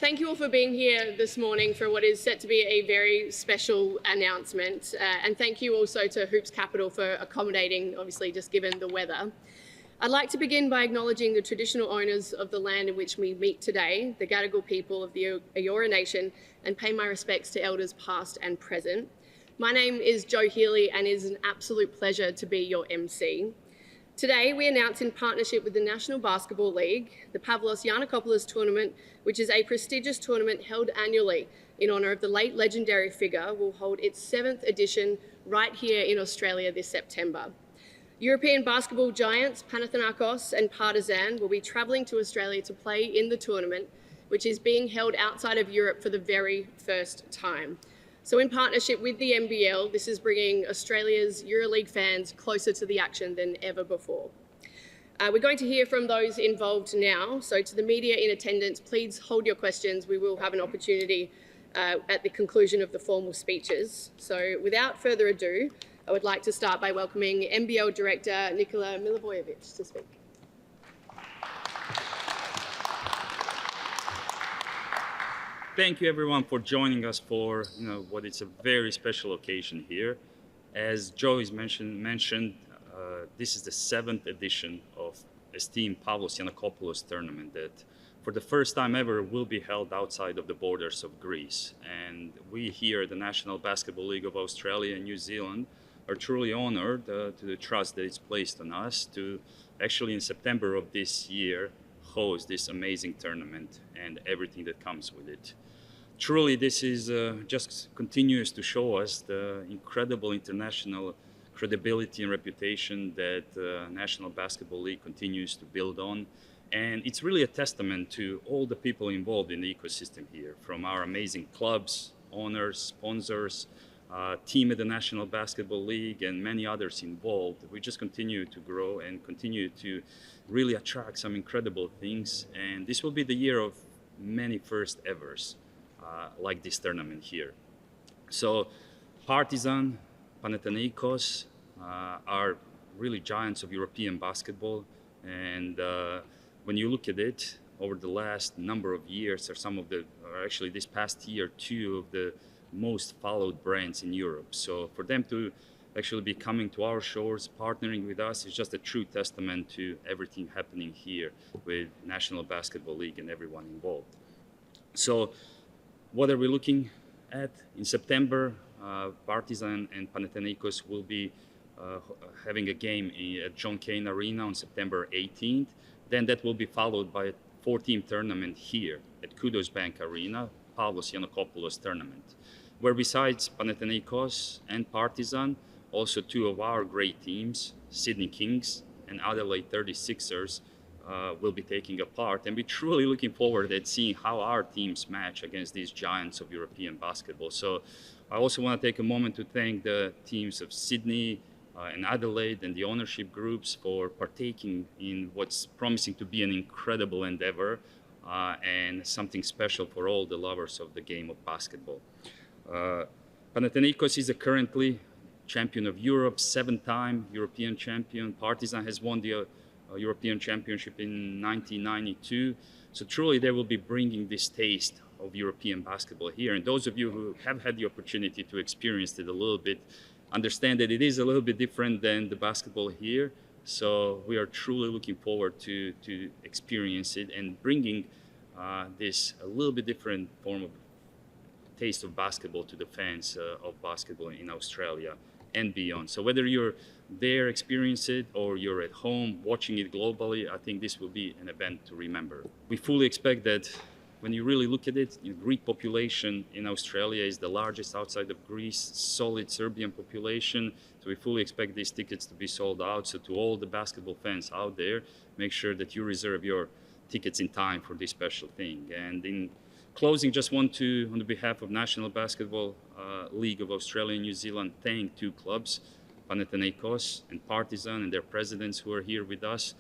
Thank you all for being here this morning for what is set to be a very special announcement. And thank you also to Hoops Capital for accommodating, obviously, just given the weather. I'd like to begin by acknowledging the traditional owners of the land in which we meet today, the Gadigal people of the Eora Nation, and pay my respects to elders past and present. My name is Jo Healy and it is an absolute pleasure to be your MC. Today, we announce in partnership with the National Basketball League, the Pavlos Giannakopoulos Tournament, which is a prestigious tournament held annually in honour of the late legendary figure, will hold its 7th edition right here in Australia this September. European basketball giants Panathinaikos and Partizan will be travelling to Australia to play in the tournament, which is being held outside of Europe for the very first time. So in partnership with the NBL, this is bringing Australia's EuroLeague fans closer to the action than ever before. We're going to hear from those involved now. So to the media in attendance, please hold your questions. We will have an opportunity at the conclusion of the formal speeches. So without further ado, I would like to start by welcoming NBL Director Nikola Milivojevic to speak. Thank you everyone for joining us for what is a very special occasion here. As Joe has mentioned, this is the 7th edition of esteemed Pavlos Giannakopoulos Tournament that for the first time ever will be held outside of the borders of Greece. And we here at the National Basketball League of Australia and New Zealand are truly honored to the trust that is placed on us to actually in September of this year host this amazing tournament and everything that comes with it. Truly, this is just continues to show us the incredible international credibility and reputation that National Basketball League continues to build on. And it's really a testament to all the people involved in the ecosystem here, from our amazing clubs, owners, sponsors, team at the National Basketball League, and many others involved. We just continue to grow and continue to really attract some incredible things. And this will be the year of many first evers. Like this tournament here. So Partizan, Panathinaikos are really giants of European basketball, and when you look at it over the last number of years actually this past year, 2 of the most followed brands in Europe. So for them to actually be coming to our shores, partnering with us is just a true testament to everything happening here with National Basketball League and everyone involved. So what are we looking at? In September, Partizan and Panathinaikos will be having a game at John Cain Arena on September 18th. Then that will be followed by a 4-team tournament here at Kudos Bank Arena, Pavlos Giannakopoulos Tournament, where besides Panathinaikos and Partizan, also 2 of our great teams, Sydney Kings and Adelaide 36ers, will be taking a part, and we're truly looking forward at seeing how our teams match against these giants of European basketball. So I also want to take a moment to thank the teams of Sydney and Adelaide and the ownership groups for partaking in what's promising to be an incredible endeavor and something special for all the lovers of the game of basketball. Panathinaikos is currently champion of Europe, 7-time European champion. Partizan has won the European Championship in 1992. So truly they will be bringing this taste of European basketball here. And those of you who have had the opportunity to experience it a little bit, understand that it is a little bit different than the basketball here. So we are truly looking forward to experience it and bringing this a little bit different form of taste of basketball to the fans of basketball in Australia and beyond. So whether you're there, experience it, or you're at home watching it globally, I think this will be an event to remember. We fully expect that when you really look at it, the Greek population in Australia is the largest outside of Greece, solid Serbian population. So we fully expect these tickets to be sold out. So to all the basketball fans out there, make sure that you reserve your tickets in time for this special thing. And in closing, just want to, on behalf of National Basketball League of Australia and New Zealand, thank 2 clubs, Panathinaikos and Partizan, and their presidents who are here with us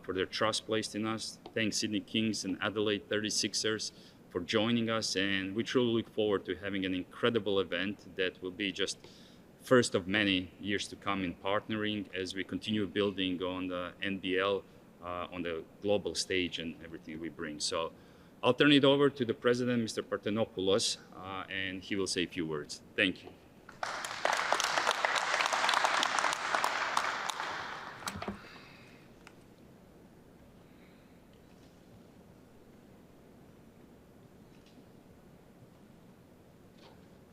for their trust placed in us. Thank Sydney Kings and Adelaide 36ers for joining us, and we truly look forward to having an incredible event that will be just first of many years to come in partnering as we continue building on the NBL on the global stage and everything we bring. So I'll turn it over to the president, Mr. Parthenopoulos, and he will say a few words. Thank you.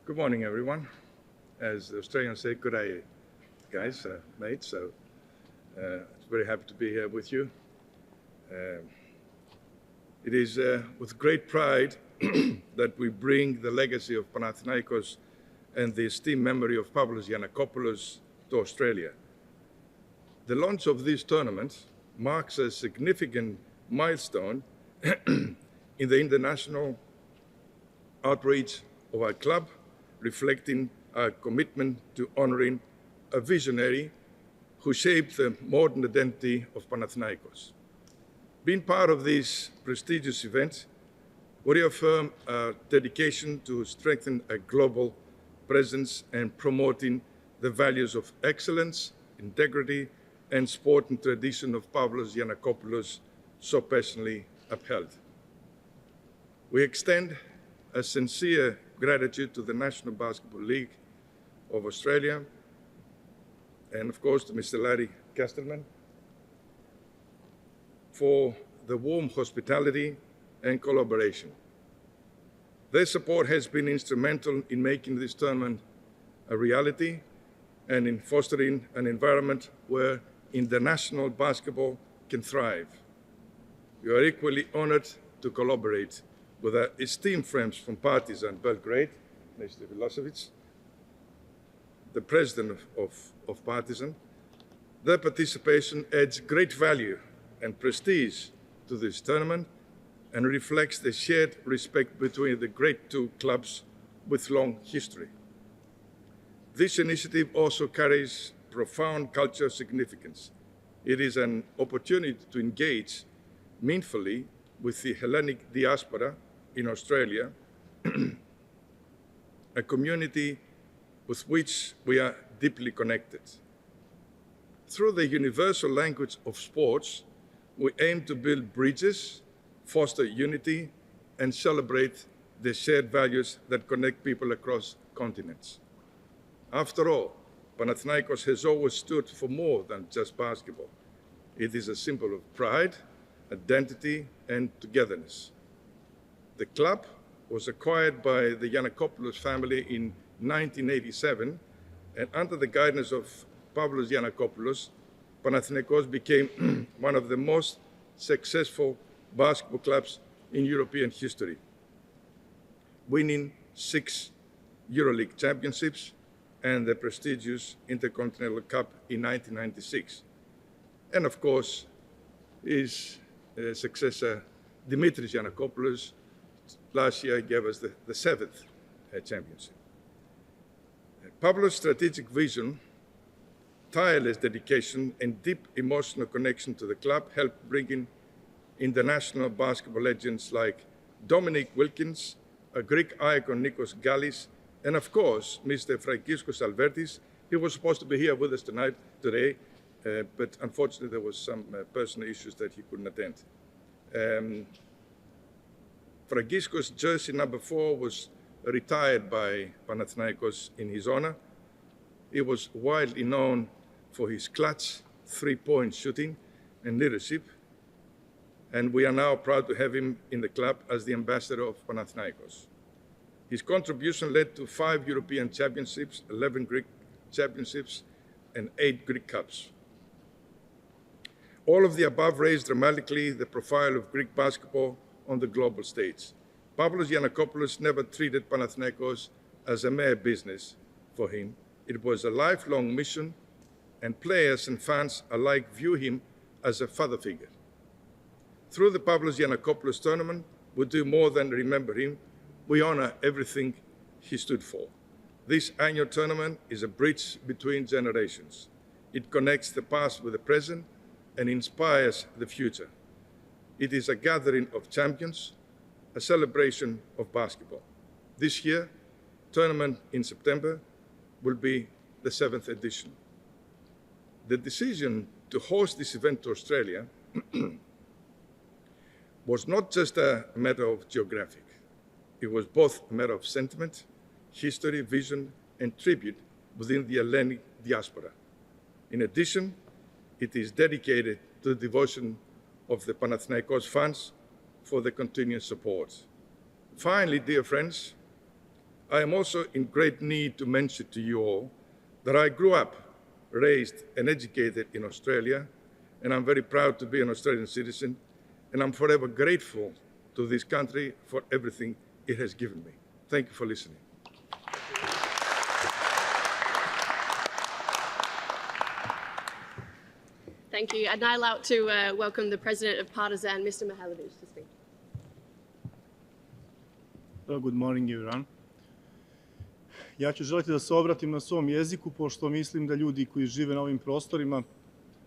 Good morning, everyone. As the Australians say, good day, guys, mates. So, very happy to be here with you. It is with great pride that we bring the legacy of Panathinaikos and the esteemed memory of Pavlos Giannakopoulos to Australia. The launch of this tournament marks a significant milestone in the international outreach of our club, reflecting our commitment to honoring a visionary who shaped the modern identity of Panathinaikos. Being part of this prestigious event, we reaffirm our dedication to strengthen a global presence and promoting the values of excellence, integrity, and sporting tradition of Pavlos Giannakopoulos so passionately upheld. We extend a sincere gratitude to the National Basketball League of Australia and, of course, to Mr. Larry Castelman for the warm hospitality and collaboration. Their support has been instrumental in making this tournament a reality and in fostering an environment where international basketball can thrive. We are equally honored to collaborate with our esteemed friends from Partizan Belgrade, Mr. Milosevic, the president of Partizan. Their participation adds great value and prestige to this tournament and reflects the shared respect between the great two clubs with long history. This initiative also carries profound cultural significance. It is an opportunity to engage meaningfully with the Hellenic diaspora in Australia, a community with which we are deeply connected. Through the universal language of sports, we aim to build bridges, foster unity, and celebrate the shared values that connect people across continents. After all, Panathinaikos has always stood for more than just basketball. It is a symbol of pride, identity, and togetherness. The club was acquired by the Giannakopoulos family in 1987, and under the guidance of Pavlos Giannakopoulos, Panathinaikos became one of the most successful basketball clubs in European history, winning 6 EuroLeague championships and the prestigious Intercontinental Cup in 1996. And of course, his successor, Dimitris Giannakopoulos, last year gave us the 7th championship. Pavlos' strategic vision, tireless dedication, and deep emotional connection to the club helped bring in international basketball legends like Dominic Wilkins, a Greek icon Nikos Gallis, and of course, Mr. Fragiskos Albertis. He was supposed to be here with us today, but unfortunately there was some personal issues that he couldn't attend. Fragiskos' jersey number 4 was retired by Panathinaikos in his honor. He was widely known for his clutch, three-point shooting and leadership, and we are now proud to have him in the club as the ambassador of Panathinaikos. His contribution led to 5 European championships, 11 Greek championships, and 8 Greek Cups. All of the above raised dramatically the profile of Greek basketball on the global stage. Pavlos Giannakopoulos never treated Panathinaikos as a mere business for him. It was a lifelong mission, and players and fans alike view him as a father figure. Through the Pavlos Giannakopoulos Tournament, we do more than remember him. We honor everything he stood for. This annual tournament is a bridge between generations. It connects the past with the present and inspires the future. It is a gathering of champions, a celebration of basketball. This year, tournament in September, will be the 7th edition. The decision to host this event to Australia was not just a matter of geographic. It was both a matter of sentiment, history, vision, and tribute within the Hellenic diaspora. In addition, it is dedicated to the devotion of the Panathinaikos fans for the continuous support. Finally, dear friends, I am also in great need to mention to you all that I grew up, raised, and educated in Australia, and I'm very proud to be an Australian citizen, and I'm forever grateful to this country for everything it has given me. Thank you for listening. Thank you. I'd now like to welcome the president of Partizan, Mr. Mihailovic, to speak. Good morning, everyone. Ja ću želiti da se obratim na svom jeziku, pošto mislim da ljudi koji žive na ovim prostorima,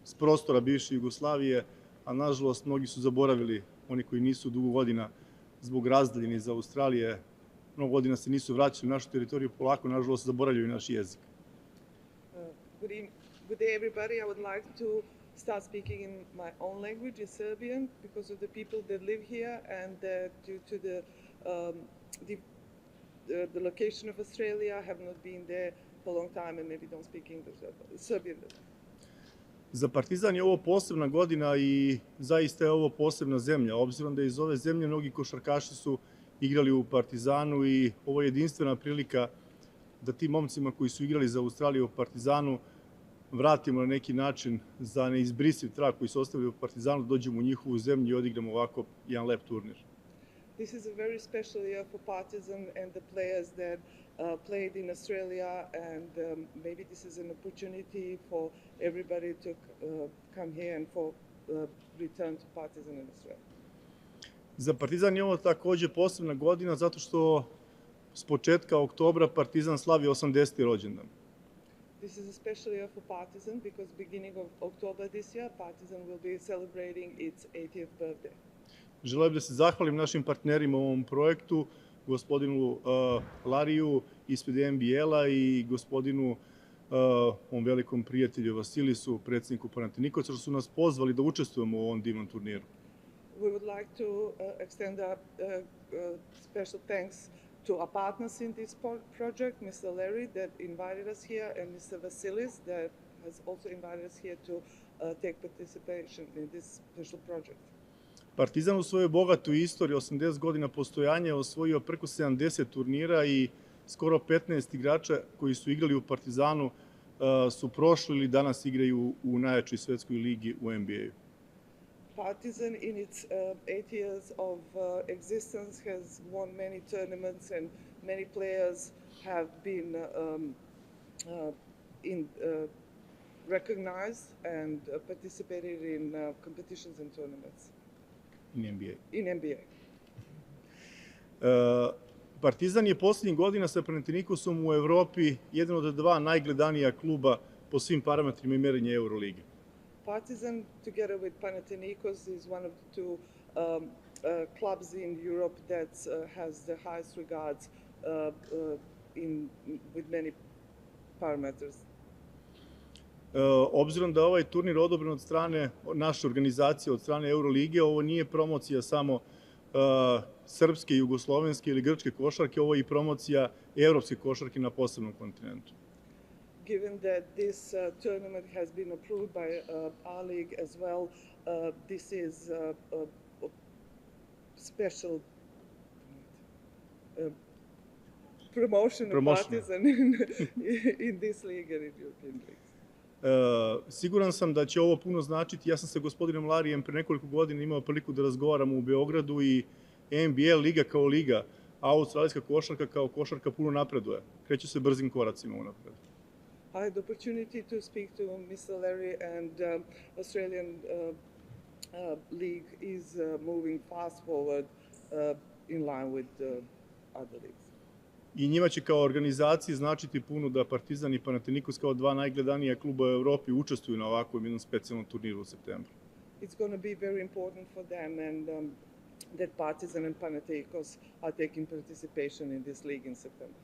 s prostora bivše Jugoslavije, a nažalost mnogi su zaboravili, oni koji nisu dugo godina zbog razdaljine iz Australije, mnogo godina se nisu vraćali na našu teritoriju, polako, nažalost, zaboravljaju naš jezik. Good day, everybody. I would like to start speaking in my own language, in Serbian, because of the people that live here and due to the location of Australia, I have not been there for a long time and maybe don't speak English, Serbian. Za Partizan je ovo posebna godina i zaista je ovo posebna zemlja, obzirom da iz ove zemlje mnogi košarkaši su igrali u Partizanu i ovo je jedinstvena prilika da tim momcima koji su igrali za Australiju u Partizanu vratimo na neki način za neizbrisiv trag koji su ostavili u Partizanu, dođemo u njihovu zemlju i odigramo ovako jedan lep turnir. This is a very special year for Partizan and the players that played in Australia, and maybe this is an opportunity for everybody to come here and for return to Partizan in Australia. Za Partizan je ovo takođe posebna godina zato što s početka oktobra Partizan slavi 80. rođendan. This is a special year for Partizan because beginning of October this year, Partizan will be celebrating its 80th birthday. Želim da se zahvalim našim partnerima u ovom projektu, gospodinu Lariju ispred NBL-a i gospodinu ovom velikom prijatelju Vasilisu, predsjedniku Panathinaikosa, što su nas pozvali da učestvujemo u ovom divnom turniru. We would like to extend a special thanks to our partners in this project, Mr. Larry that invited us here, and Mr. Vasilis that has also invited us here to take participation in this special project. Partizan u svojoj bogatoj istoriji 80 godina postojanja je osvojio preko 70 turnira i skoro 15 igrača koji su igrali u Partizanu su prošli ili danas igraju u najjačoj svetskoj ligi u NBA-u. Partizan in its 8 years of existence has won many tournaments and many players have been recognized and participated in competitions and tournaments. In NBA. Partizan je posljednjih godina sa Panathinaikosom u Evropi jedan od dva najgledanija kluba po svim parametrima i merenja Euroligi. Partizan, together with Panathinaikos, is one of the two clubs in Europe that has the highest regards with many parameters. Obzirom da ovaj turnir odobren od strane naše organizacije, od strane Eurolige, ovo nije promocija samo srpske, jugoslovenske ili grčke košarke, ovo je i promocija evropske košarke na posebnom kontinentu. Given that this tournament has been approved by our league as well, this is a special promotion of Partizan in this league and in European leagues. Siguran sam da će ovo puno značiti. Ja sam sa gospodinom Larijem pre nekoliko godina imao priliku da razgovaramo u Beogradu i NBL liga kao liga, a australijska košarka kao košarka puno napreduje. Kreće se brzim koracima unapred. I had the opportunity to speak to Mr. Larry, and Australian league is moving fast forward in line with other leagues. I njima će kao organizaciji značiti puno da Partizan i Panathinaikos kao dva najgledanija kluba u Evropi učestvuju na ovakvom jednom specijalnom turniru u septembru. It's going to be very important for them and that Partizan and Panathinaikos are taking participation in this league in September.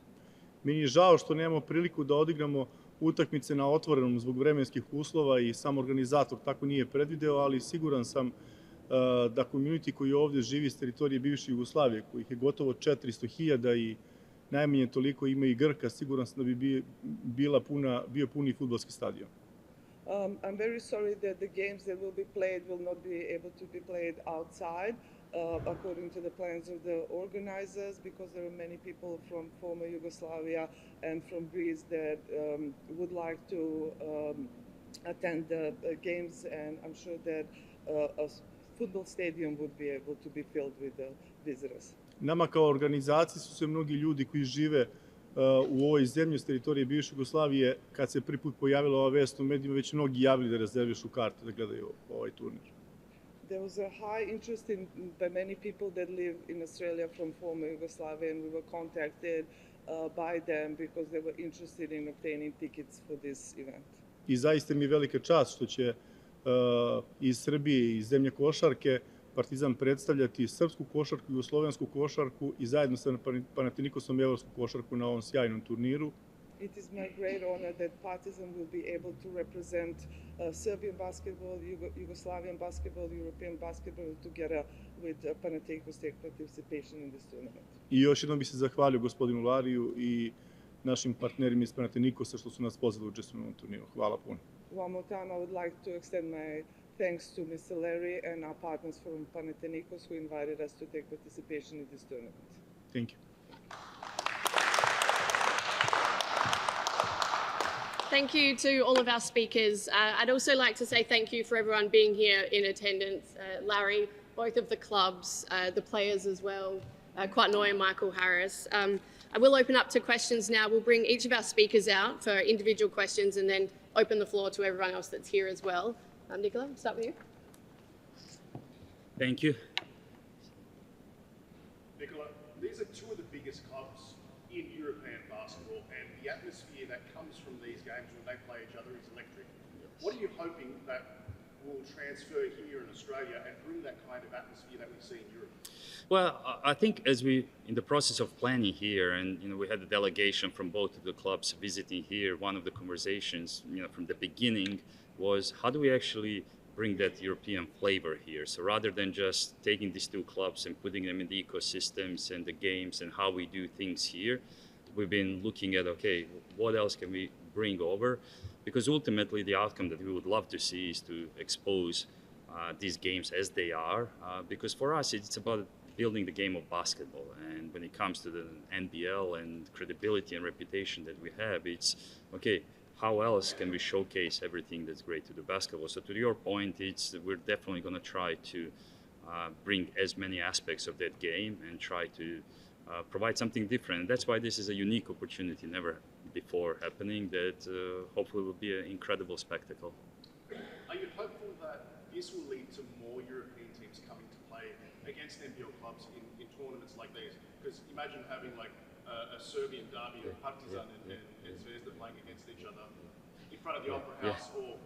Meni je žao što nemamo priliku da odigramo utakmice na otvorenom zbog vremenskih uslova i sam organizator tako nije predvideo, ali siguran sam da community koji ovdje živi s teritorije bivše Jugoslavije, kojih je gotovo 400.000 i najmanje toliko ima i Grka, siguran sam da bi bio puni fudbalski stadion. I'm very sorry that the games that will be played will not be able to be played outside according to the plans of the organizers, because there are many people from former Yugoslavia and from Greece that would like to attend the games, and I'm sure that a football stadium would be able to be filled with the visitors. Nama kao organizaciji su se mnogi ljudi koji žive u ovoj zemlji s teritorije bivše Jugoslavije, kad se prvi put pojavila ova vest u medijima, već mnogi javili da rezervišu karte da gledaju ovaj turnir. There was a high interest by many people that live in Australia from former Yugoslavia, and we were contacted by them because they were interested in obtaining tickets for this event. I zaista mi je velika čast što će iz Srbije, iz zemlje košarke, Partizan predstavljati srpsku košarku, jugoslovensku košarku i zajedno sa Panathinaikosom evropsku košarku na ovom sjajnom turniru. It is my great honor that Partizan will be able to represent Serbian basketball, Yugoslavian basketball, European basketball together with Panathinaikos take participation in this tournament. I još jednom bih se zahvalio gospodinu Lariju i našim partnerima iz Panathinaikosa što su nas pozvali u učestvovanje u ovom turniru. Hvala puno. One more time, I would like to extend my thanks to Mr. Larry and our partners from Panathinaikos who invited us to take participation in this tournament. Thank you. Thank you to all of our speakers. I'd also like to say thank you for everyone being here in attendance. Larry, both of the clubs, the players as well, Quatnoy and Michael Harris. I will open up to questions now. We'll bring each of our speakers out for individual questions and then open the floor to everyone else that's here as well. Nicola, we'll start with you. Thank you. Nicola, these are two of the biggest clubs in European basketball, and the atmosphere that comes from these games when they play each other is electric. What are you hoping that will transfer here in Australia and bring that kind of atmosphere that we see in Europe? Well, I think as we, in the process of planning here, and we had a delegation from both of the clubs visiting here, one of the conversations, from the beginning was how do we actually bring that European flavor here? So rather than just taking these two clubs and putting them in the ecosystems and the games and how we do things here, we've been looking at, okay, what else can we bring over? Because ultimately the outcome that we would love to see is to expose these games as they are, because for us it's about building the game of basketball. And when it comes to the NBL and credibility and reputation that we have, it's, okay, how else can we showcase everything that's great to the basketball? So to your point, we're definitely going to try to bring as many aspects of that game and try to provide something different. And that's why this is a unique opportunity, never before happening, that hopefully will be an incredible spectacle. Are you hopeful that this will lead to more European teams coming to play against NBL clubs in tournaments like these? Because imagine having like a Serbian derby of Partizan and Zvezda playing against each other in front of the Opera House, or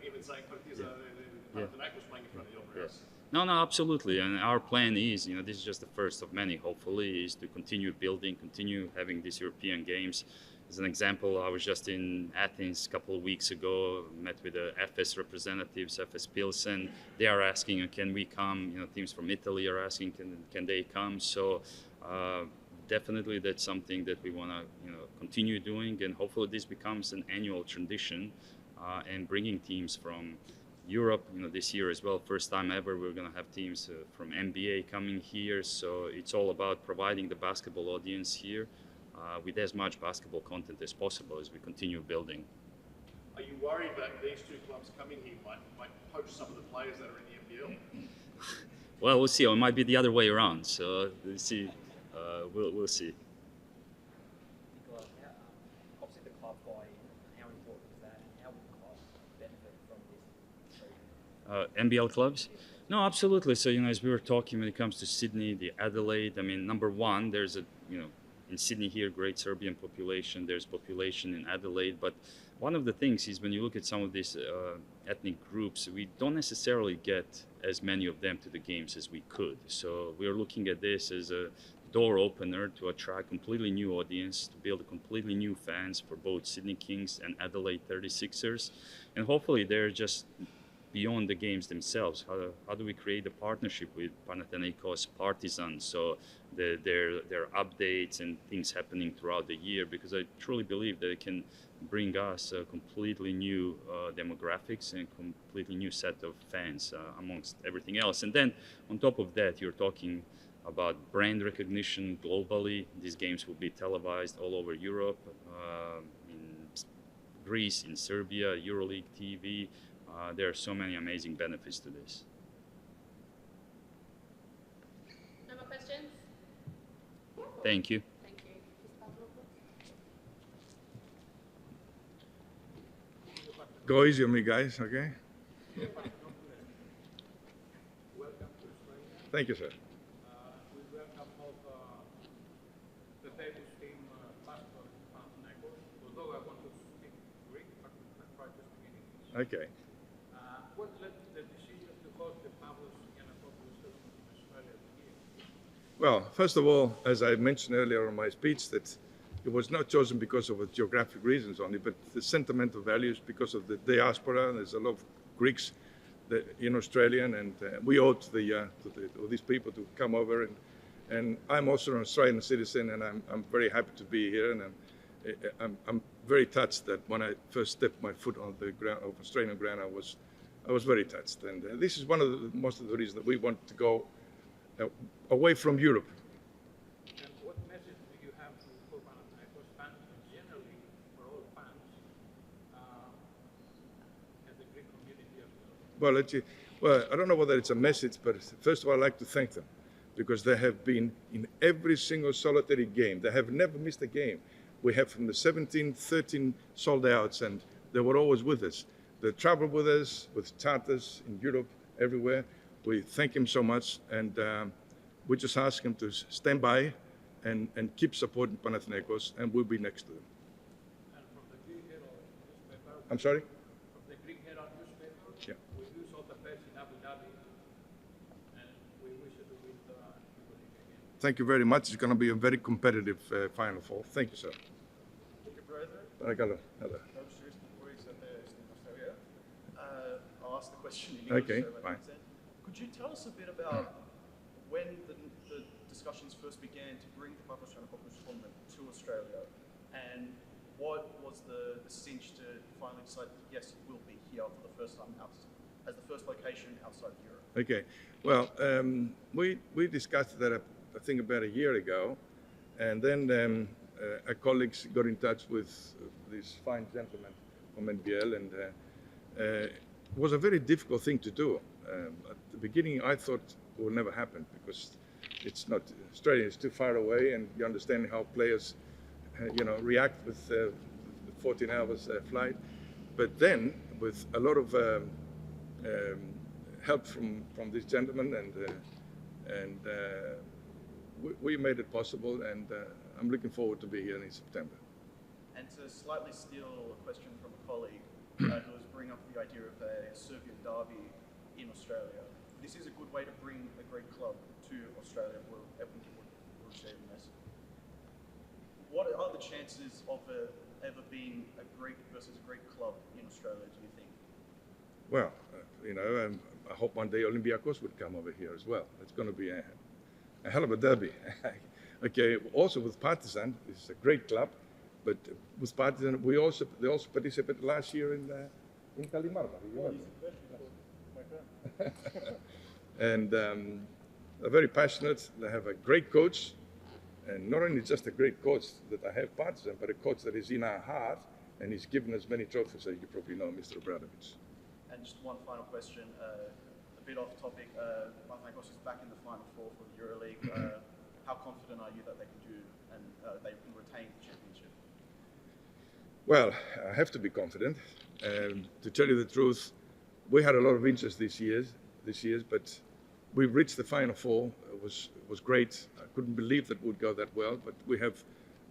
even saying Partizan and Panathinaikos playing in front of the Opera House. No, absolutely. And our plan is, this is just the first of many, hopefully, is to continue building, continue having these European games. As an example, I was just in Athens a couple of weeks ago, met with the FS representatives, FS Pilsen. They are asking, can we come? Teams from Italy are asking, can they come? So definitely that's something that we want to continue doing, and hopefully this becomes an annual tradition, and bringing teams from Europe, this year as well, first time ever, we're going to have teams from NBA coming here. So it's all about providing the basketball audience here with as much basketball content as possible as we continue building. Are you worried that these two clubs coming here might poach some of the players that are in the NBL? Well, we'll see. It might be the other way around. So we'll see. We'll see. Nicola, obviously the club buy-in, how important is that, and how will the club benefit from this? NBL clubs? No, absolutely. So, as we were talking, when it comes to Sydney, the Adelaide, number one, there's in Sydney here, great Serbian population, there's population in Adelaide, but one of the things is when you look at some of these ethnic groups, we don't necessarily get as many of them to the games as we could. So we're looking at this as a door opener to attract completely new audience, to build completely new fans for both Sydney Kings and Adelaide 36ers. And hopefully they're just beyond the games themselves. How do we create a partnership with Panathinaikos, Partizan, so their updates and things happening throughout the year? Because I truly believe that it can bring us a completely new demographics and completely new set of fans amongst everything else. And then on top of that, you're talking about brand recognition globally. These games will be televised all over Europe, in Greece, in Serbia, EuroLeague TV. There are so many amazing benefits to this. No more questions? Thank you. Thank you. Go easy on me, guys, okay? Thank you, sir. We welcome all the tables team past Panathinaikos. Although I want to speak Greek, but I try to speak English. Okay. What led to the decision to host the Pavlos Giannakopoulos Tournament in Australia this year? Well, first of all, as I mentioned earlier in my speech, that it was not chosen because of geographic reasons only, but the sentimental values because of the diaspora. There's a lot of Greeks in Australia, and we owe to these people to come over. And I'm also an Australian citizen, and I'm very happy to be here. And I'm very touched that when I first stepped my foot on the ground of Australian ground, I was very touched. And this is one of the most of the reasons that we want to go away from Europe. And what message do you have for Panathinaikos fans and generally for all fans and the Greek community as well? Well, I don't know whether it's a message, but first of all, I'd like to thank them because they have been in every single solitary game. They have never missed a game. We have from the 17, 13 sold outs, and they were always with us. They traveled with us, with charters in Europe, everywhere. We thank him so much, and we just ask him to stand by and keep supporting Panathinaikos, and we'll be next to them. And from the Greek Herald newspaper, I'm sorry? from the Greek Herald newspaper, Yeah. we wish all the best in Abu Dhabi, and we wish you to win the EuroLeague again. Thank you very much. It's going to be a very competitive Final Four. Thank you, sir. Κύριε Πρόεδρε, Hello. Hello. καλώς ήρθατε στην Australia. I'll ask the question in English. Okay, so that fine. makes sense. Could you tell us a bit about when the discussions first began to bring the Pavlos Giannakopoulos Tournament to Australia, and what was the cinch to finally decide that yes, it will be here for the first time as the first location outside of Europe? Okay. Well, we discussed that I think about a year ago, and then our colleagues got in touch with this fine gentleman from NBL, and it was a very difficult thing to do. At the beginning, I thought it would never happen because it's not Australia is too far away, and you understand how players, react with the 14 hours flight. But then, with a lot of help from this gentleman, and we made it possible, and I'm looking forward to be here in September. And to slightly steal a question from a colleague who was bringing up the idea of a Serbian derby in Australia, this is a good way to bring a Greek club to Australia. What are the chances of ever being a Greek versus a Greek club in Australia, do you think? Well, I hope one day Olympiacos would come over here as well. It's going to be a hell of a derby. Okay, also with Partizan, it's a great club, but with Partizan, they also participated last year in Kalimarma. And they're very passionate. They have a great coach, and not only just a great coach that I have Partizan, but a coach that is in our heart, and he's given us many trophies, as you probably know, Mr. Obradovic. And just one final question, a bit off topic. Panathinaikos is back in the Final Four for the EuroLeague. How confident are you that they can do and they can retain the championship? Well, I have to be confident. To tell you the truth, we had a lot of interest this year, but we reached the Final Four. It was great. I couldn't believe that it would go that well, but we have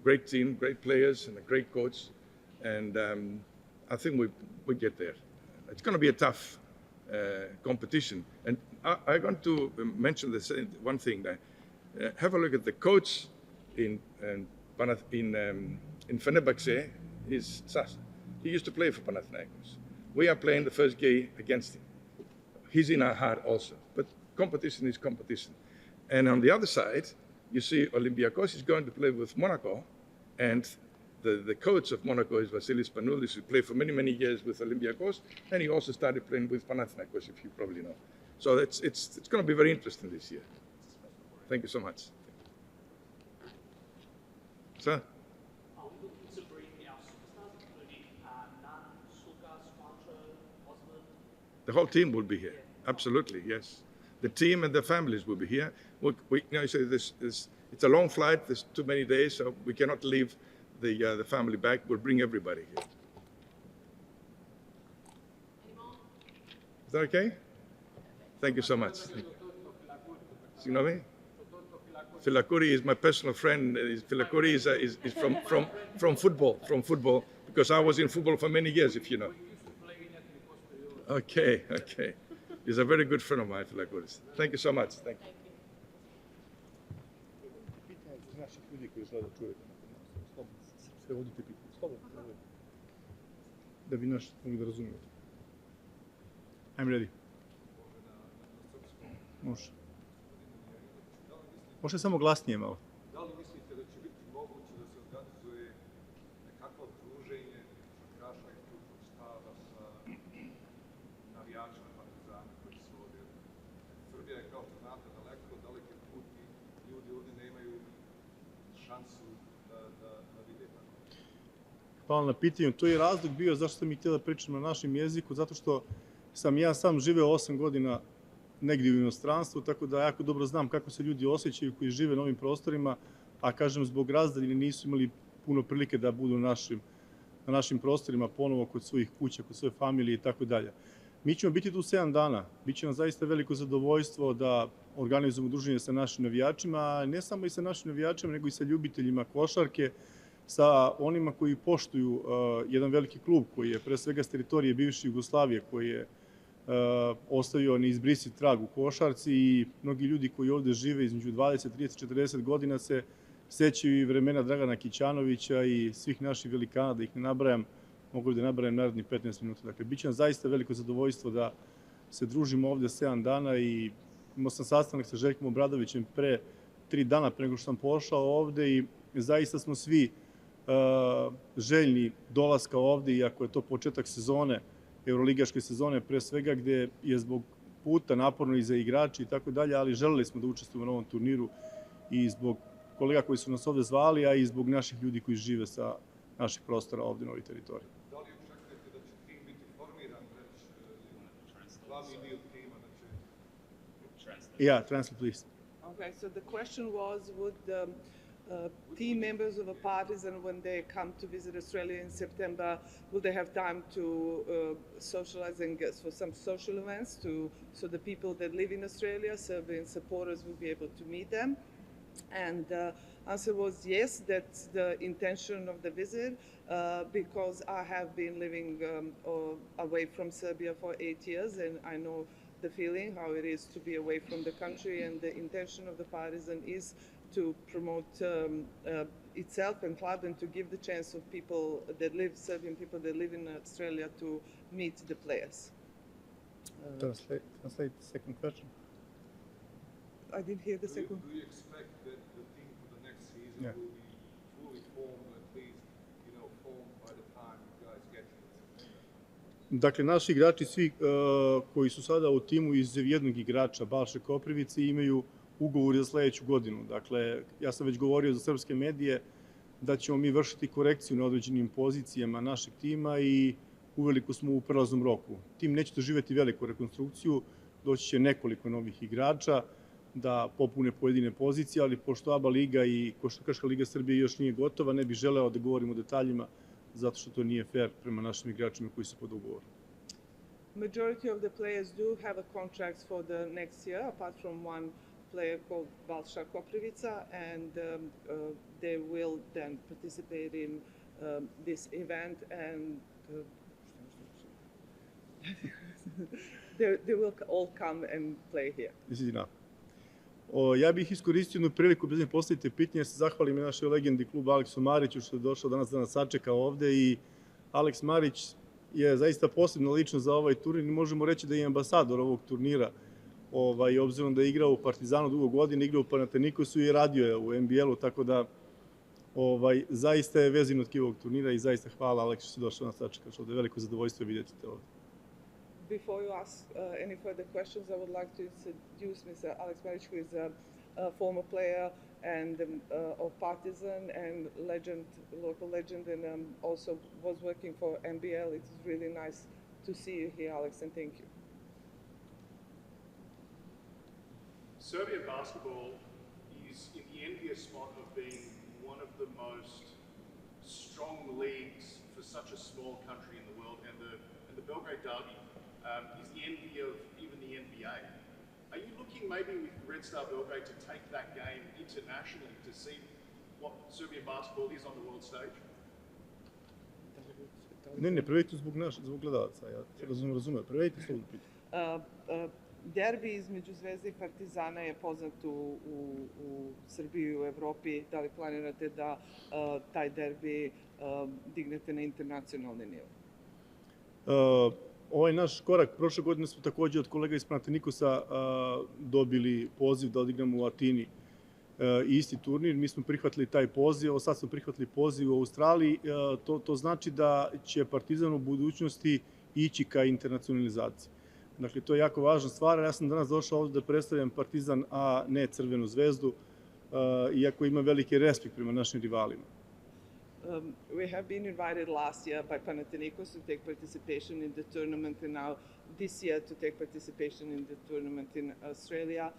a great team, great players, and a great coach, and I think we get there. It's going to be a tough competition, and I'm going to mention one thing. Have a look at the coach in Fenerbahce. Is Sasa. He used to play for Panathinaikos. We are playing the first game against him. he's in our heart also. But competition is competition. And on the other side, you see Olympiacos is going to play with Monaco, and the coach of Monaco is Vasilis Panoulis, who played for many, many years with Olympiacos, and he also started playing with Panathinaikos, if you probably know. So it's going to be very interesting this year. Thank you so much. Sir? The whole team will be here. Absolutely, yes. The team and the families will be here. You say it's a long flight. There's too many days, so we cannot leave the family back. We'll bring everybody here. Is that okay? Thank you so much. You know me? Philakouri is my personal friend. Philakouri is from football, because I was in football for many years, if you know. Okay. He's a very good friend of mine, Philakouri. Thank you so much. Thank you. Naših ljudi koji žele da čujete, slobodno se vodite pitanje, slobodno. Da bi naši mogli da razumijete. I'm ready. Može. Može samo glasnije malo. Da li mislite da će biti moguće da se organizuje nekakvo druženje košarkaša i stručnog stava sa navijačima Partizana koji su ovdje? Srbija je, kao što znate, daleki put i ljudi ovdje nemaju šansu da vide tako. Hvala na pitanju. To je razlog bio zašto sam i htio da pričam na našem jeziku, zato što sam ja sam živeo 8 godina negdje u inostranstvu, tako da jako dobro znam kako se ljudi osjećaju koji žive na ovim prostorima, a kažem, zbog razdaljine nisu imali puno prilike da budu na našim prostorima ponovo kod svojih kuća, kod svoje familije i tako dalje. Mi ćemo biti tu 7 dana. Biće nam zaista veliko zadovoljstvo da organizujemo druženje sa našim navijačima, a ne samo i sa našim navijačima, nego i sa ljubiteljima košarke, sa onima koji poštuju jedan veliki klub koji je pre svega s teritorije bivše Jugoslavije, koji je ostavio neizbrisiv trag u košarci, i mnogi ljudi koji ovdje žive između 20, 30, 40 godina se sećaju i vremena Dragana Kićanovića i svih naših velikana, da ih ne nabrajam, mogu da nabrajam narednih 15 minuta. Dakle, bit će nam zaista veliko zadovoljstvo da se družimo ovdje 7 dana, i imao sam sastanak sa Željkom Obradovićem pre 3 dana pre nego što sam pošao ovdje, i zaista smo svi željni dolaska ovdje, iako je to početak sezone, euroligaške sezone pre svega, gdje je zbog puta naporno i za igrači i tako dalje, ali želeli smo da učestvujemo na ovom turniru i zbog kolega koji su nas ovdje zvali, a i zbog naših ljudi koji žive sa naših prostora ovdje na ovoj teritoriji. Da li očekujete da će tim biti formiran već glavni dio tima, da će... Yeah, translate please. Okay, so the question was, would team members of a Partizan, when they come to visit Australia in September, will they have time to socialize and get for some social events so the people that live in Australia, Serbian supporters, will be able to meet them? And the answer was yes, that's the intention of the visit, because I have been living away from Serbia for 8 years, and I know the feeling, how it is to be away from the country, and the intention of the Partizan is to promote itself and club, and to give the chance of people that live, Serbian people that live in Australia, to meet the players. Translate the second question. I didn't hear the second. Do you expect that the team for the next season will be fully formed, at least, formed by the time you guys get to September? Dakle, naši igrači, svi koji su sada u timu iz jednog igrača, Balše Koprivice, imaju ugovor za sljedeću godinu. Dakle, ja sam već govorio za srpske medije da ćemo mi vršiti korekciju na određenim pozicijama našeg tima, i uveliko smo u prelaznom roku. Tim neće doživjeti veliku rekonstrukciju, doći će nekoliko novih igrača da popune pojedine pozicije, ali pošto ABA liga i Košarkaška liga Srbije još nije gotova, ne bih želeo da govorim o detaljima, zato što to nije fair prema našim igračima koji su pod ugovorom. Majority of the players do have a contract for the next year, apart from one player called Balša Koprivica, and they will then participate in this event, and they will all come and play here. This is enough. Ja bih iskoristio jednu priliku, bez ne postavite pitanje, se zahvalim našoj legendi kluba Aleksu Mariću što je došao danas da nas sačeka ovde, i Aleks Marić je zaista posebna ličnost za ovaj turnir i možemo reći da je ambasador ovog turnira. Obzirom da je igrao u Partizanu dugo godina, igrao u Panathinaikosu i radio je u NBL-u, tako da zaista je vezino tkivo ovog turnira i zaista hvala Aleks što si došao na sačekaš. Ovde je veliko zadovoljstvo vidjeti te ovde. Before you ask any further questions, I would like to introduce Mr. Alex Maric, who is a former player and of Partizan and local legend, and also was working for NBL. It is really nice to see you here, Alex, and thank you. Serbian basketball is in the envious spot of being one of the most strong leagues for such a small country in the world, and the Belgrade derby is the envy of even the NBA. Are you looking maybe with Red Star Belgrade to take that game internationally to see what Serbian basketball is on the world stage? Ne, prevedite zbog gledalaca, ja se razumem, prevedite slobodno pitanje. Derbi između Zvezde i Partizana je poznat u Srbiji i u Evropi. Da li planirate da taj derbi dignete na internacionalni nivo? Ovaj naš korak, prošle godine smo takođe od kolega iz Panathinaikosa dobili poziv da odigramo u Atini isti turnir. Mi smo prihvatili taj poziv, sad smo prihvatili poziv u Australiji. To znači da će Partizan u budućnosti ići ka internacionalizaciji. Dakle, to je jako važna stvar. Ja sam danas došao ovde da predstavljam Partizan, a ne Crvenu zvezdu, iako imam veliki respekt prema našim rivalima. We have been invited last year by Panathinaikos to take participation in the tournament, and now this year to take participation in the tournament in Australia.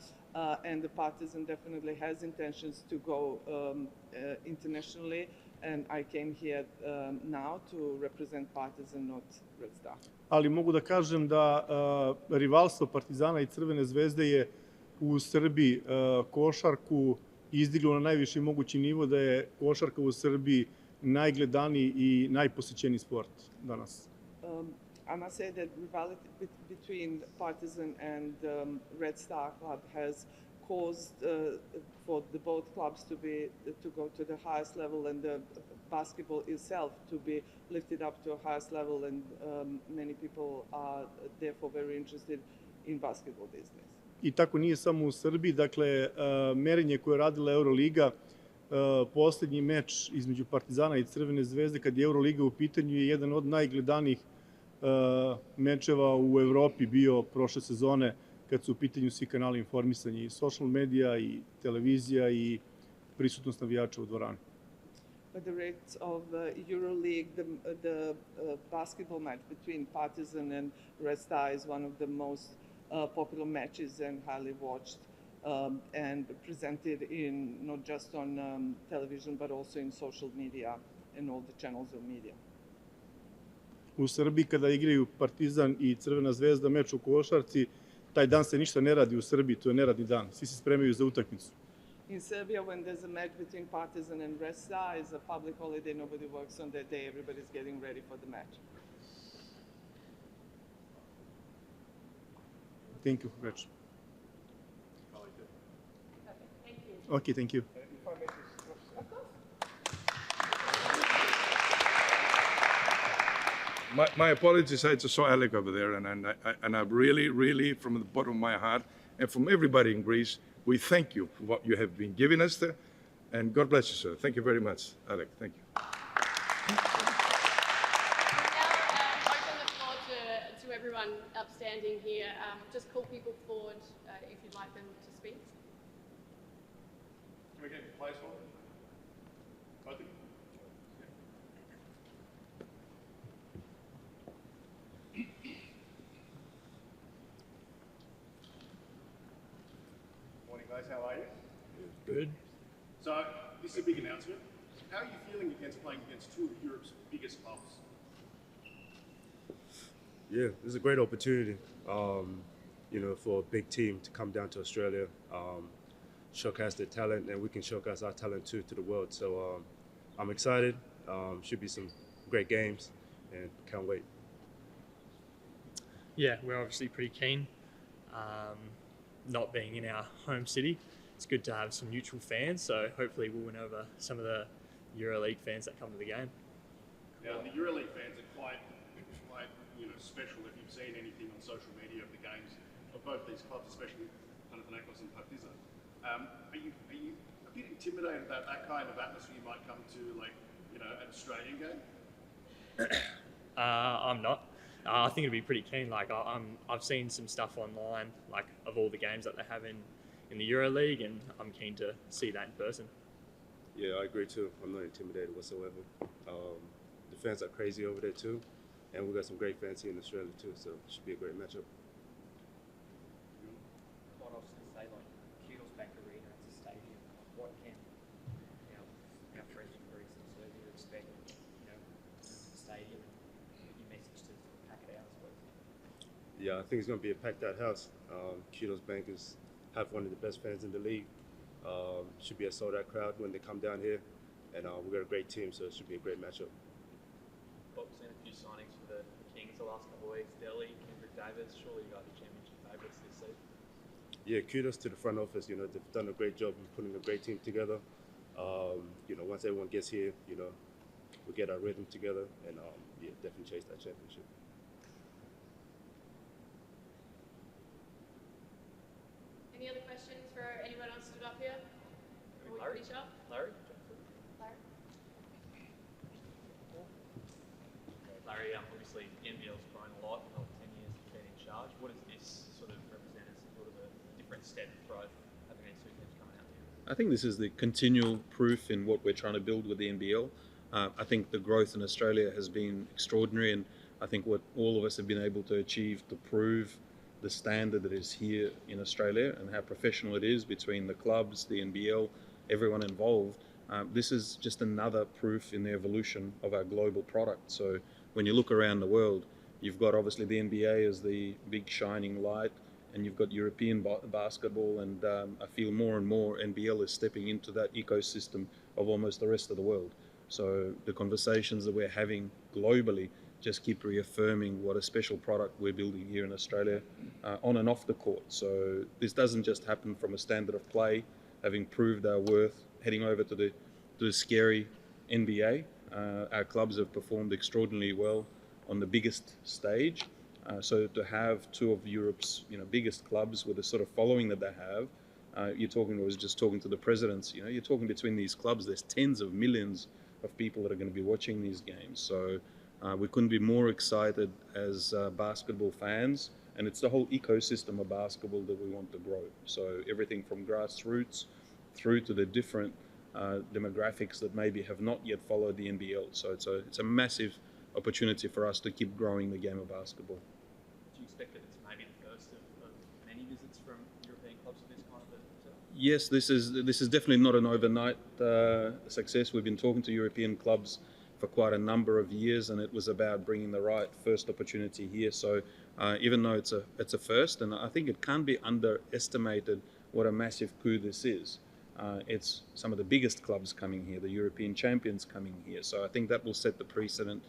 And the Partizan definitely has intentions to go internationally, and I came here now to represent Partizan, not Red Star. Ali mogu da kažem da rivalstvo Partizana i Crvene zvezde je u Srbiji košarku izdiglo na najviši mogući nivo, da je košarka u Srbiji najgledaniji i najposećeniji sport danas. I must say that rivalry between Partizan and Red Star Club has caused for the both clubs to go to the highest level, and the basketball itself to be lifted up to a highest level, and many people are therefore very interested in basketball these days. I tako nije samo u Srbiji, dakle, merenje koje je radila Euroliga, poslednji meč između Partizana i Crvene zvezde, kad je Euroliga u pitanju, je jedan od najgledanijih mečeva u Evropi bio prošle sezone, kad su u pitanju svi kanali informisanja, i social medija, i televizija, i prisutnost navijača u dvorani. But the rates of EuroLeague, the basketball match between Partizan and Red Star is one of the most popular matches and highly watched and presented in not just on television but also in social media and all the channels of media. U Srbiji kada igraju Partizan i Crvena zvezda meč u košarci, taj dan se ništa ne radi u Srbiji, to je neradni dan. Svi se spremaju za utakmicu. In Serbia, when there's a match between Partizan and Red Star, it's a public holiday, nobody works on that day, everybody's getting ready for the match. Thank you, Rich. Thank you. Okay, thank you. My apologies, I just saw Alec over there, and I really, from the bottom of my heart, and from everybody in Greece, we thank you for what you have been giving us there, and God bless you, sir. Thank you very much, Alec. Thank you. We'll now open the floor to everyone upstanding here. Just call people forward if you'd like them to speak. Can we get the players forward? Both of you? Morning, guys. How are you? Good. So, this is a big announcement. How are you feeling playing against two of Europe's biggest clubs? Yeah, this is a great opportunity, for a big team to come down to Australia, showcase their talent, and we can showcase our talent too to the world. So I'm excited. Should be some great games, and can't wait. Yeah, we're obviously pretty keen. Not being in our home city, it's good to have some neutral fans. So hopefully we'll win over some of the EuroLeague fans that come to the game. Now, the EuroLeague fans are quite quite special if you've seen anything on social media of the games of both these clubs, especially Panathinaikos and Partizan. Are you a bit intimidated that that kind of atmosphere might come to an Australian game? I'm not. I think it'd be pretty keen. I've seen some stuff online, of all the games that they have in the EuroLeague, and I'm keen to see that in person. Yeah, I agree too. I'm not intimidated whatsoever. The fans are crazy over there too, and we've got some great fans here in Australia too, so it should be a great matchup. Quite often say AKTOR's Bank Arena, it's a stadium. What can our friends from Greece and Serbia expect? The stadium and your message to pack it out, I suppose. Yeah, I think it's going to be a packed out house. AKTOR's Bank have one of the best fans in the league. Should be a sold out crowd when they come down here, and we've got a great team, so it should be a great matchup. Bob, we've seen a few signings for the Kings the last couple of weeks. Delhi, Kendrick Davis, surely you guys are championship favourites this season. Yeah, kudos to the front office. They've done a great job in putting a great team together. Once everyone gets here, we get our rhythm together, and definitely chase that championship. Any other questions for anyone else stood up here? Before we finish up? Larry? Larry, obviously NBL's grown a lot in the 10 years you've been in charge. What does this sort of represent as sort of a different step of growth, having these two teams coming out here? I think this is the continual proof in what we're trying to build with the NBL. I think the growth in Australia has been extraordinary, and I think what all of us have been able to achieve to prove the standard that is here in Australia and how professional it is between the clubs, the NBL, everyone involved. This is just another proof in the evolution of our global product. So when you look around the world, you've got obviously the NBA as the big shining light, and you've got European basketball, and I feel more and more NBL is stepping into that ecosystem of almost the rest of the world. So the conversations that we're having globally just keep reaffirming what a special product we're building here in Australia on and off the court. So this doesn't just happen from a standard of play, having proved our worth, heading over to the scary NBA. Our clubs have performed extraordinarily well on the biggest stage. So to have two of Europe's biggest clubs with the sort of following that they have, I was just talking to the presidents, you're talking between these clubs, there's tens of millions of people that are going to be watching these games. So we couldn't be more excited as basketball fans, and it's the whole ecosystem of basketball that we want to grow. So everything from grassroots through to the different demographics that maybe have not yet followed the NBL. So it's a massive opportunity for us to keep growing the game of basketball. Do you expect that it's maybe the first of many visits from European clubs to this kind of a setup? Yes, this is definitely not an overnight success. We've been talking to European clubs for quite a number of years, and it was about bringing the right first opportunity here. So even though it's a first, and I think it can't be underestimated what a massive coup this is. It's some of the biggest clubs coming here, the European champions coming here. So I think that will set the precedent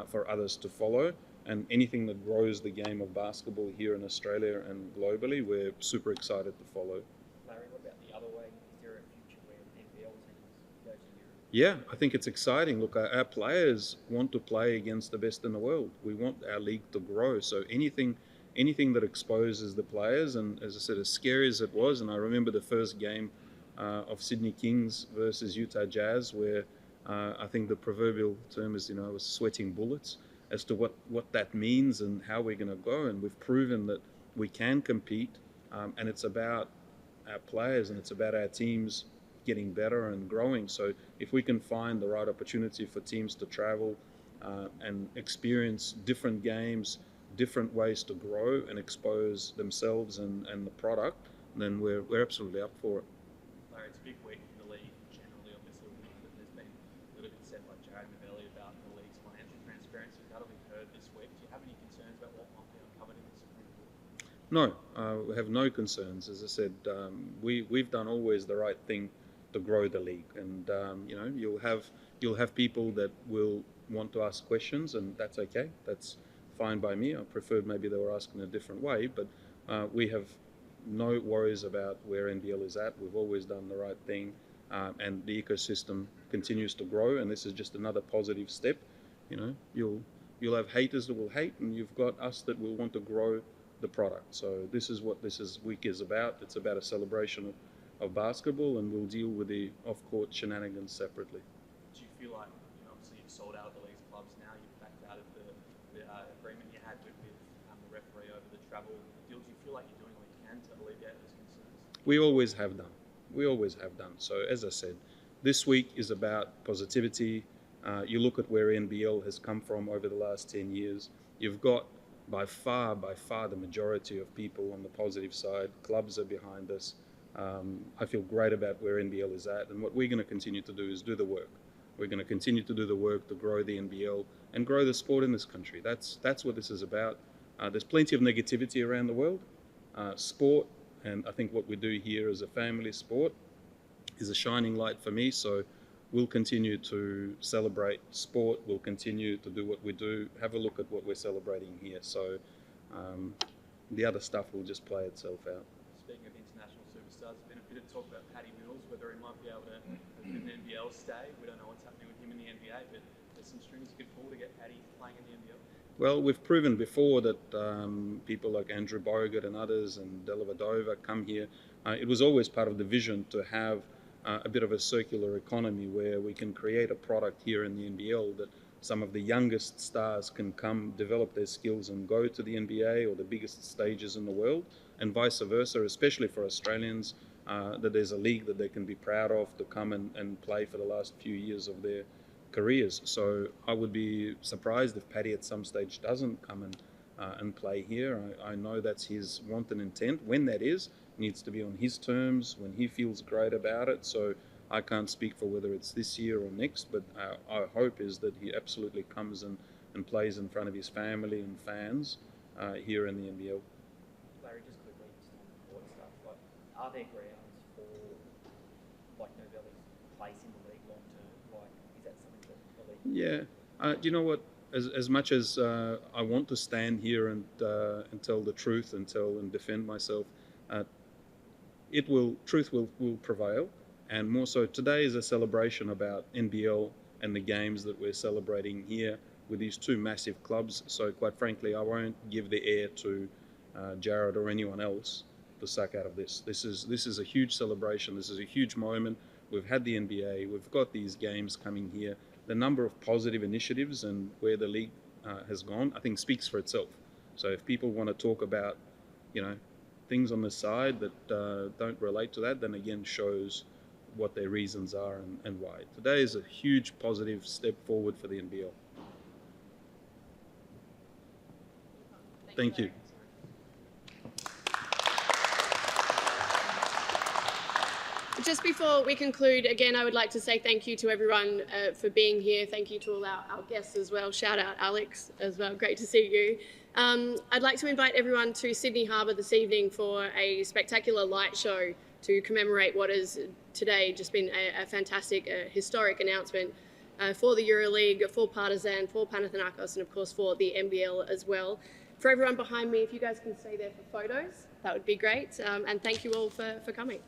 for others to follow. And anything that grows the game of basketball here in Australia and globally, we're super excited to follow. Larry, what about the other way? Is there a future where NBL teams go to Europe? Yeah, I think it's exciting. Look, our players want to play against the best in the world. We want our league to grow. So anything that exposes the players, and as I said, as scary as it was, and I remember the first game of Sydney Kings versus Utah Jazz, where I think the proverbial term is, I was sweating bullets as to what that means and how we're going to go. And we've proven that we can compete, and it's about our players and it's about our teams getting better and growing. So if we can find the right opportunity for teams to travel and experience different games, different ways to grow and expose themselves and the product, then we're absolutely up for it. Larry, it's a big week in the league generally. Obviously, we know that there's been a little bit said by Jared Mavelli about the league's financial transparency. That'll be heard this week. Do you have any concerns about what might be uncovered in the Supreme Court? No, we have no concerns. As I said, we've done always the right thing to grow the league, and you'll have people that will want to ask questions, and that's okay. That's fine by me. I preferred maybe they were asked in a different way, but we have no worries about where NBL is at. We've always done the right thing, and the ecosystem continues to grow, and this is just another positive step. You'll have haters that will hate, and you've got us that will want to grow the product. So this is what week is about. It's about a celebration of basketball, and we'll deal with the off-court shenanigans separately. Do you feel like, obviously you've sold out of the league's clubs now, you've backed out of the agreement you had with the referee over the travel deal? Do you feel like you're doing what you can to alleviate those concerns? We always have done. We always have done. So as I said, this week is about positivity. You look at where NBL has come from over the last 10 years. You've got by far the majority of people on the positive side. Clubs are behind us. I feel great about where NBL is at, and what we're going to continue to do is do the work. We're going to continue to do the work to grow the NBL and grow the sport in this country. That's what this is about. There's plenty of negativity around the world. Sport, and I think what we do here as a family sport, is a shining light for me. So we'll continue to celebrate sport. We'll continue to do what we do. Have a look at what we're celebrating here. So the other stuff will just play itself out. Speaking of international superstars, there's been a bit of talk about Paddy Mills, whether he might be able to have an NBL stay. We don't know what's happening with him in the NBA, but there's some strings you could pull to get Paddy playing in the NBL. Well, we've proven before that people like Andrew Bogut and others and Dellavedova come here. It was always part of the vision to have a bit of a circular economy where we can create a product here in the NBL that some of the youngest stars can come, develop their skills and go to the NBA or the biggest stages in the world, and vice versa, especially for Australians, that there's a league that they can be proud of to come and play for the last few years of their careers. So I would be surprised if Paddy at some stage doesn't come and play here. I know that's his want and intent. When that is, needs to be on his terms, when he feels great about it. So I can't speak for whether it's this year or next, but our hope is that he absolutely comes and plays in front of his family and fans here in the NBL. Larry, just quickly, just on the court stuff, like, are there grounds for like Novelli's place in the league long term? Like, is that something that the league? Yeah, do you know what? As much as I want to stand here and tell the truth and defend myself, truth will prevail. And more so, today is a celebration about NBL and the games that we're celebrating here with these two massive clubs. So quite frankly, I won't give the air to Jared or anyone else to suck out of this. This is a huge celebration. This is a huge moment. We've had the NBA. We've got these games coming here. The number of positive initiatives and where the league has gone, I think, speaks for itself. So if people want to talk about, things on the side that don't relate to that, then again shows what their reasons are and why. Today is a huge positive step forward for the NBL. Thank you. Just before we conclude, again, I would like to say thank you to everyone for being here. Thank you to all our guests as well. Shout out Alex as well. Great to see you. I'd like to invite everyone to Sydney Harbour this evening for a spectacular light show to commemorate what has today just been a fantastic, historic announcement for the EuroLeague, for Partizan, for Panathinaikos, and of course for the NBL as well. For everyone behind me, if you guys can stay there for photos, that would be great. And thank you all for coming.